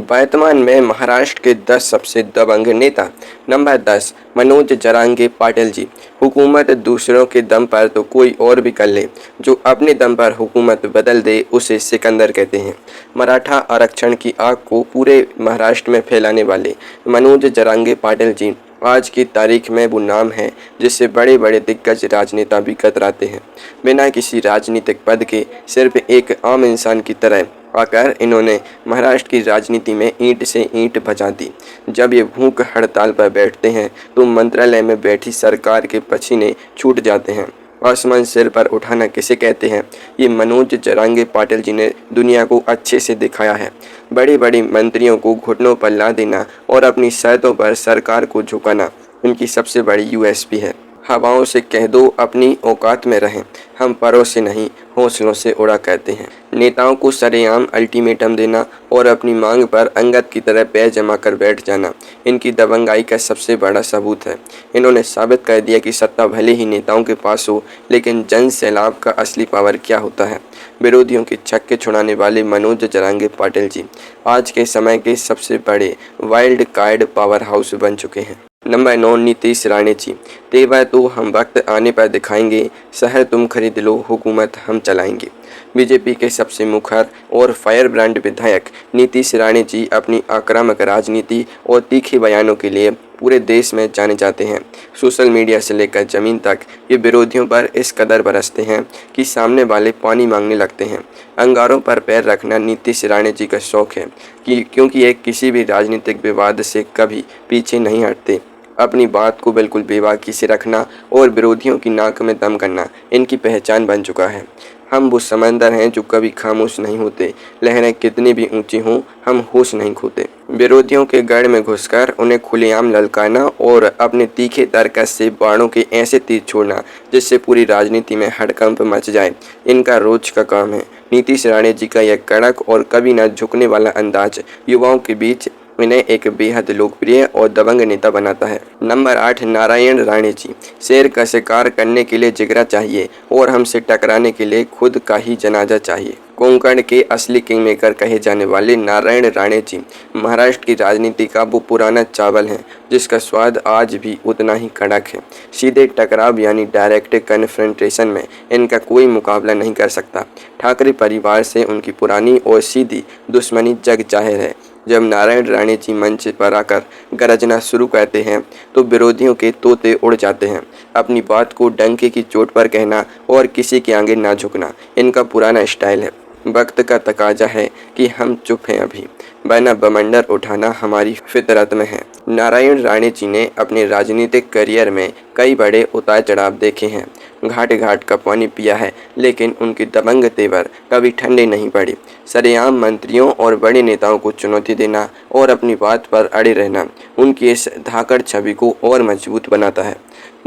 वर्तमान में महाराष्ट्र के 10 सबसे दबंग नेता। नंबर 10, मनोज जरांगे पाटिल जी। हुकूमत दूसरों के दम पर तो कोई और भी कर ले, जो अपने दम पर हुकूमत बदल दे उसे सिकंदर कहते हैं। मराठा आरक्षण की आग को पूरे महाराष्ट्र में फैलाने वाले मनोज जरांगे पाटिल जी आज की तारीख में वो नाम है जिससे बड़े बड़े दिग्गज राजनेता भी कतराते हैं। बिना किसी राजनीतिक पद के सिर्फ एक आम इंसान की तरह आकर इन्होंने महाराष्ट्र की राजनीति में ईंट से ईंट बजा दी। जब ये भूख हड़ताल पर बैठते हैं तो मंत्रालय में बैठी सरकार के पसीने छूट जाते हैं। आसमान सिर पर उठाना किसे कहते हैं, ये मनोज जरांगे पाटिल जी ने दुनिया को अच्छे से दिखाया है। बड़े बड़े मंत्रियों को घुटनों पर ला देना और अपनी शर्तों पर सरकार को झुकाना इनकी सबसे बड़ी यूएसपी है। हवाओं से कह दो अपनी औकात में रहें, हम परों से नहीं हौसलों से उड़ा कहते हैं। नेताओं को सरेआम अल्टीमेटम देना और अपनी मांग पर अंगद की तरह पैर जमा कर बैठ जाना इनकी दबंगाई का सबसे बड़ा सबूत है। इन्होंने साबित कर दिया कि सत्ता भले ही नेताओं के पास हो, लेकिन जन सैलाब का असली पावर क्या होता है। विरोधियों के छक्के छुड़ाने वाले मनोज जरांगे पाटिल जी आज के समय के सबसे बड़े वाइल्ड कार्ड पावर हाउस बन चुके हैं। नंबर 9, नीतीश राणे जी। तेवर तो हम वक्त आने पर दिखाएंगे, शहर तुम खरीद लो, हुकूमत हम चलाएंगे। बीजेपी के सबसे मुखर और फायर ब्रांड विधायक नीतीश राणे जी अपनी आक्रामक राजनीति और तीखे बयानों के लिए पूरे देश में जाने जाते हैं। सोशल मीडिया से लेकर ज़मीन तक ये विरोधियों पर इस कदर बरसते हैं कि सामने वाले पानी मांगने लगते हैं। अंगारों पर पैर रखना नीतीश राणे जी का शौक है क्योंकि ये किसी भी राजनीतिक विवाद से कभी पीछे नहीं हटते। अपनी बात को बिल्कुल बेबाकी से रखना और विरोधियों की नाक में दम करना इनकी पहचान बन चुका है। हम वो समंदर हैं जो कभी खामोश नहीं होते, लहरें कितनी भी ऊंची हों हम होश नहीं खोते। विरोधियों के गढ़ में घुसकर उन्हें खुलेआम ललकारना और अपने तीखे तर्कस से बाणों के ऐसे तीर छोड़ना जिससे पूरी राजनीति में हड़कंप मच जाए, इनका रोज का काम है। नीतीश राणे जी का यह कड़क और कभी न झुकने वाला अंदाज युवाओं के बीच इन्हें एक बेहद लोकप्रिय और दबंग नेता बनाता है। नंबर 8, नारायण राणे जी। शेर का शिकार करने के लिए जिगरा चाहिए और हमसे टकराने के लिए खुद का ही जनाजा चाहिए। कोंकण के असली किंग मेकर कहे जाने वाले नारायण राणे जी महाराष्ट्र की राजनीति का वो पुराना चावल है जिसका स्वाद आज भी उतना ही कड़क है। सीधे टकराव यानी डायरेक्ट कन्फ्रंटेशन में इनका कोई मुकाबला नहीं कर सकता। ठाकरे परिवार से उनकी पुरानी और सीधी दुश्मनी जग जाहिर है। जब नारायण राणे जी मंच पर आकर गरजना शुरू करते हैं तो विरोधियों के तोते उड़ जाते हैं। अपनी बात को डंके की चोट पर कहना और किसी के आगे ना झुकना इनका पुराना स्टाइल है। वक्त का तकाजा है कि हम चुप हैं अभी, वरना बमंडर उठाना हमारी फितरत में है। नारायण राणे जी ने अपने राजनीतिक करियर में कई बड़े उतार चढ़ाव देखे हैं, घाट घाट का पानी पिया है, लेकिन उनकी दबंग तेवर कभी ठंडे नहीं पड़ी। सरेआम मंत्रियों और बड़े नेताओं को चुनौती देना और अपनी बात पर अड़े रहना उनकी इस धाकड़ छवि को और मजबूत बनाता है।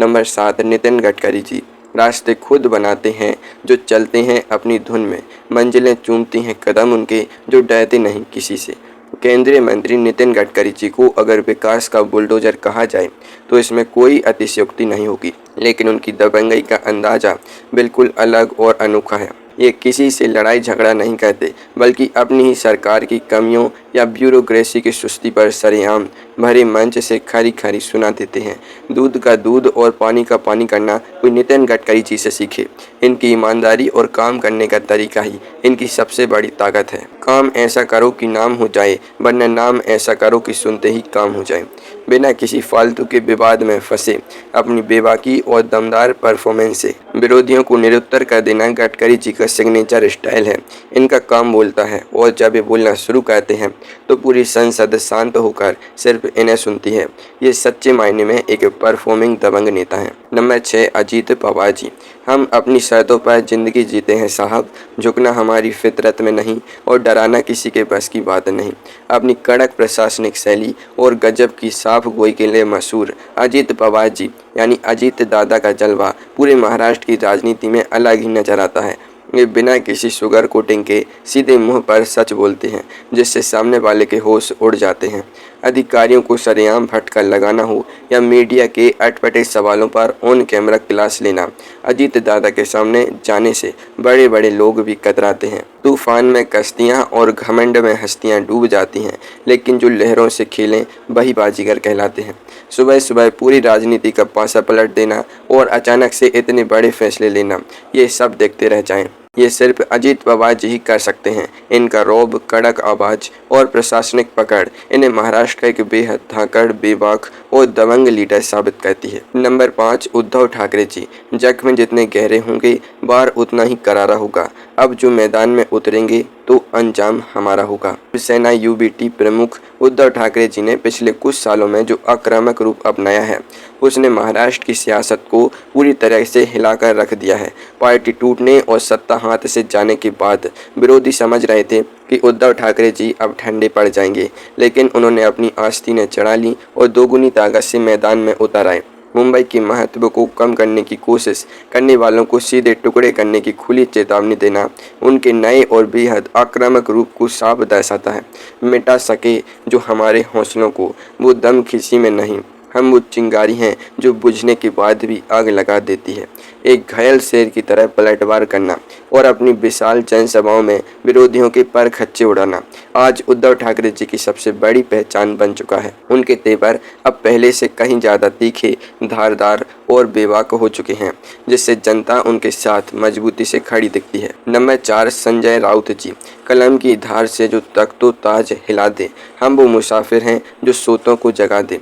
नंबर 7, नितिन गडकरी जी। रास्ते खुद बनाते हैं जो चलते हैं अपनी धुन में, मंजिलें चूमती हैं कदम उनके जो डरते नहीं किसी से। केंद्रीय मंत्री नितिन गडकरी जी को अगर विकास का बुलडोजर कहा जाए तो इसमें कोई अतिशयोक्ति नहीं होगी, लेकिन उनकी दबंगई का अंदाज़ा बिल्कुल अलग और अनोखा है। ये किसी से लड़ाई झगड़ा नहीं करते, बल्कि अपनी ही सरकार की कमियों या ब्यूरोक्रेसी की सुस्ती पर सरेआम भरे मंच से खरी खरी सुना देते हैं। दूध का दूध और पानी का पानी करना कोई नितिन गडकरी जी से सीखे। इनकी ईमानदारी और काम करने का तरीका ही इनकी सबसे बड़ी ताकत है। काम ऐसा करो कि नाम हो जाए, वरना नाम ऐसा करो कि सुनते ही काम हो जाए। बिना किसी फालतू के विवाद में फंसे अपनी बेबाकी और दमदार परफॉर्मेंस से विरोधियों को निरुत्तर कर देना गडकरी जी का सिग्नेचर स्टाइल है। इनका काम बोलता है और जब ये बोलना शुरू करते हैं तो पूरी संसद शांत होकर सिर्फ इन्हें सुनती है। ये सच्चे मायने में एक परफॉर्मिंग दबंग नेता है। नंबर 6, अजीत पवार जी। हम अपनी शर्तों पर ज़िंदगी जीते हैं साहब, झुकना हमारी फितरत में नहीं और डराना किसी के बस की बात नहीं। अपनी कड़क प्रशासनिक शैली और गजब की साफ गोई के लिए मशहूर अजीत पवार जी यानी अजीत दादा का जलवा पूरे महाराष्ट्र की राजनीति में अलग ही नजर आता है। ये बिना किसी शुगर कोटिंग के सीधे मुंह पर सच बोलते हैं, जिससे सामने वाले के होश उड़ जाते हैं। अधिकारियों को सरेआम फटकार लगाना हो या मीडिया के अटपटे सवालों पर ऑन कैमरा क्लास लेना, अजीत दादा के सामने जाने से बड़े बड़े लोग भी कतराते हैं। तूफान में कश्तियाँ और घमंड में हस्तियाँ डूब जाती हैं, लेकिन जो लहरों से खेलें वही बाजीगर कहलाते हैं। सुबह सुबह पूरी राजनीति का पासा पलट देना और अचानक से इतने बड़े फैसले लेना, ये सब देखते रह जाएं। ये सिर्फ अजीत पवार जी ही कर सकते हैं। इनका रौब, कड़क आवाज और प्रशासनिक पकड़ इन्हें महाराष्ट्र का एक बेहद धाकड़, बेबाक और दबंग लीडर साबित करती है। नंबर 5, उद्धव ठाकरे जी। जख्म जितने गहरे होंगे, वार उतना ही करारा होगा। अब जो मैदान में उतरेंगे तो अंजाम हमारा होगा। सेना यूबीटी प्रमुख उद्धव ठाकरे जी ने पिछले कुछ सालों में जो आक्रामक रूप अपनाया है, उसने महाराष्ट्र की सियासत को पूरी तरह से हिलाकर रख दिया है। पार्टी टूटने और सत्ता हाथ से जाने के बाद विरोधी समझ रहे थे कि उद्धव ठाकरे जी अब ठंडे पड़ जाएंगे, लेकिन उन्होंने अपनी आस्तीनें चढ़ा ली और दोगुनी ताकत से मैदान में उतर आए। मुंबई के महत्व को कम करने की कोशिश करने वालों को सीधे टुकड़े करने की खुली चेतावनी देना उनके नए और बेहद आक्रामक रूप को साफ दर्शाता है। मिटा सके जो हमारे हौसलों को, वो दम खिसी में नहीं, हम वो चिंगारी हैं जो बुझने के बाद भी आग लगा देती है। एक घायल शेर की तरह पलटवार करना और अपनी विशाल जनसभाओं में विरोधियों के पर खच्चे उड़ाना आज उद्धव ठाकरे जी की सबसे बड़ी पहचान बन चुका है। उनके तेवर अब पहले से कहीं ज़्यादा तीखे, धारदार और बेबाक हो चुके हैं, जिससे जनता उनके साथ मजबूती से खड़ी दिखती है। नंबर 4, संजय राउत जी। कलम की धार से जो तख्तो ताज हिला दे, हम वो मुसाफिर हैं जो सोतों को जगा दे।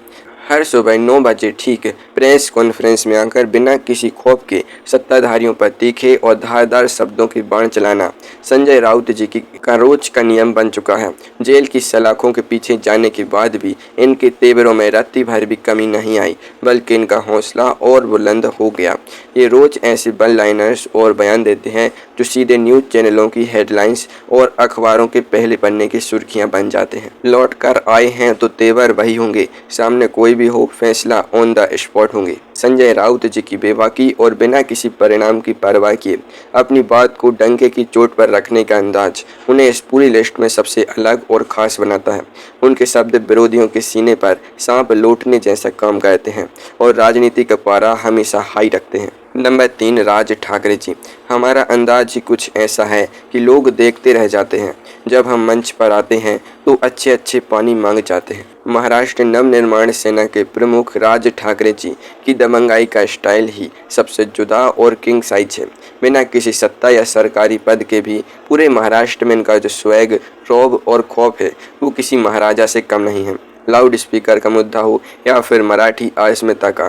हर सुबह 9 बजे ठीक प्रेस कॉन्फ्रेंस में आकर बिना किसी खौफ के सत्ताधारियों पर तीखे और धारदार शब्दों के बाण चलाना संजय राउत जी का रोज का नियम बन चुका है। जेल की सलाखों के पीछे जाने के बाद भी इनके तेवरों में रत्ती भर भी कमी नहीं आई, बल्कि इनका हौसला और बुलंद हो गया। ये रोज ऐसे वन लाइनर्स और बयान देते हैं जो सीधे न्यूज़ चैनलों की हेडलाइंस और अखबारों के पहले पन्ने की सुर्खियां बन जाते हैं। लौट कर आए हैं तो तेवर वही होंगे, सामने कोई भी हो, फैसला ऑन द स्पॉट होंगे। संजय राउत जी की बेबाकी और बिना किसी परिणाम की परवाह किए अपनी बात को डंके की चोट पर रखने का अंदाज उन्हें इस पूरी लिस्ट में सबसे अलग और खास बनाता है। उनके शब्द विरोधियों के सीने पर सांप लौटने जैसा काम करते हैं और राजनीति का पारा हमेशा हाई रखते हैं। नंबर 3, राज ठाकरे जी। हमारा अंदाज ही कुछ ऐसा है कि लोग देखते रह जाते हैं। जब हम मंच पर आते हैं तो अच्छे अच्छे पानी मांग जाते हैं। महाराष्ट्र नवनिर्माण सेना के प्रमुख राज ठाकरे जी की दबंगाई का स्टाइल ही सबसे जुदा और किंग साइज है। बिना किसी सत्ता या सरकारी पद के भी पूरे महाराष्ट्र में इनका जो स्वैग, रौब और खौफ है, वो किसी महाराजा से कम नहीं है। लाउड स्पीकर का मुद्दा हो या फिर मराठी अस्मिता का,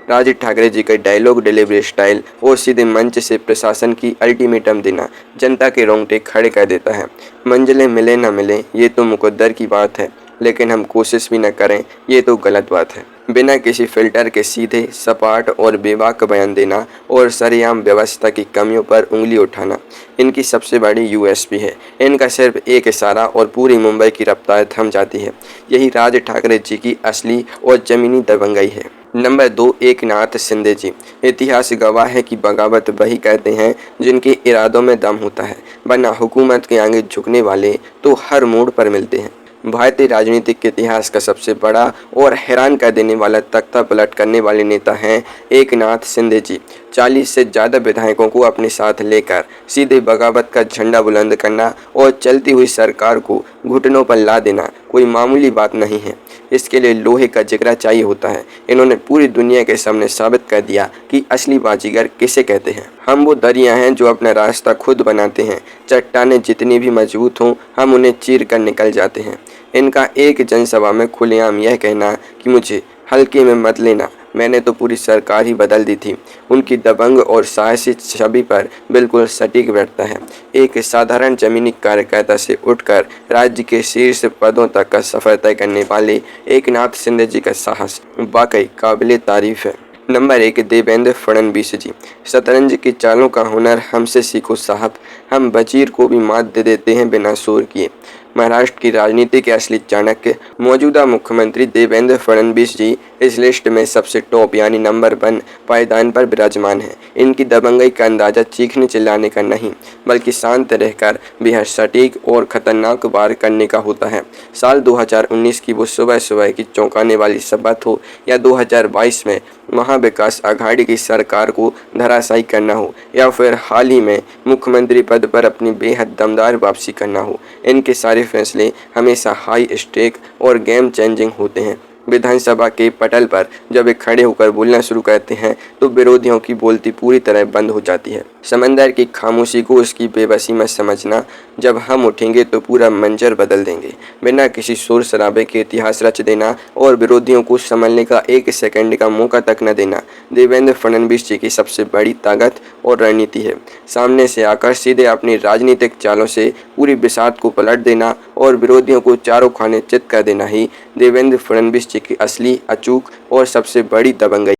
राज ठाकरे जी का डायलॉग डिलीवरी स्टाइल और सीधे मंच से प्रशासन की अल्टीमेटम देना जनता के रोंगटे खड़े कर देता है। मंजिलें मिले ना मिले ये तो मुकद्दर की बात है, लेकिन हम कोशिश भी न करें ये तो गलत बात है। बिना किसी फिल्टर के सीधे, सपाट और बेबाक बयान देना और सरेआम व्यवस्था की कमियों पर उंगली उठाना इनकी सबसे बड़ी यूएसपी है। इनका सिर्फ एक इशारा और पूरी मुंबई की रफ्तार थम जाती है। यही राज ठाकरे जी की असली और जमीनी दबंगाई है। नंबर 2, एकनाथ शिंदे जी। इतिहास गवाह है कि बगावत वही कहते हैं जिनके इरादों में दम होता है, वरना हुकूमत के आगे झुकने वाले तो हर मोड़ पर मिलते हैं। भारतीय राजनीतिक के इतिहास का सबसे बड़ा और हैरान कर देने वाला तख्ता पलट करने वाले नेता हैं एकनाथ शिंदे जी। 40 से ज़्यादा विधायकों को अपने साथ लेकर सीधे बगावत का झंडा बुलंद करना और चलती हुई सरकार को घुटनों पर ला देना कोई मामूली बात नहीं है। इसके लिए लोहे का जिगरा चाहिए होता है। इन्होंने पूरी दुनिया के सामने साबित कर दिया कि असली बाजीगर किसे कहते हैं। हम वो दरिया हैं जो अपना रास्ता खुद बनाते हैं। चट्टानें जितनी भी मजबूत हों, हम उन्हें चीर कर निकल जाते हैं। इनका एक जनसभा में खुलेआम यह कहना कि मुझे हल्के में मत लेना, मैंने तो पूरी सरकार ही बदल दी थी, उनकी दबंग और साहसी छवि पर बिल्कुल सटीक बैठता है। एक साधारण जमीनी कार्यकर्ता से उठकर राज्य के शीर्ष पदों तक का सफर तय करने वाले एकनाथ शिंदे जी का साहस वाकई काबिले तारीफ है। नंबर 1, देवेंद्र फडणवीस जी। शतरंज की चालों का हुनर हमसे सीखो साहब, हम वजीर को भी मात दे देते हैं बिना शोर किए। महाराष्ट्र की राजनीति के असली चाणक्य मौजूदा मुख्यमंत्री देवेंद्र फडणवीस जी इस लिस्ट में सबसे टॉप यानी नंबर 1 पायदान पर विराजमान है। इनकी दबंगई का अंदाजा चीखने चिल्लाने का नहीं बल्कि शांत रहकर बेहद सटीक और खतरनाक वार करने का होता है। साल 2019 की वो सुबह सुबह की चौंकाने वाली शपथ हो या 2022 में महाविकास आघाड़ी की सरकार को धराशायी करना हो या फिर हाल ही में मुख्यमंत्री पद पर अपनी बेहद दमदार वापसी करना हो, इनके सारे फैसले हमेशा हाई स्टेक और गेम चेंजिंग होते हैं। विधानसभा के पटल पर जब वे खड़े होकर बोलना शुरू करते हैं तो विरोधियों की बोलती पूरी तरह बंद हो जाती है। समंदर की खामोशी को उसकी बेबसी में समझना, जब हम उठेंगे तो पूरा मंजर बदल देंगे। बिना किसी शोर शराबे के इतिहास रच देना और विरोधियों को संभलने का एक सेकंड का मौका तक न देना देवेंद्र फडणवीस जी की सबसे बड़ी ताकत और रणनीति है। सामने से आकर सीधे अपनी राजनीतिक चालों से पूरी बिसात को पलट देना और विरोधियों को चारों खाने चित कर देना ही देवेंद्र फडणवीस जी की असली, अचूक और सबसे बड़ी दबंगई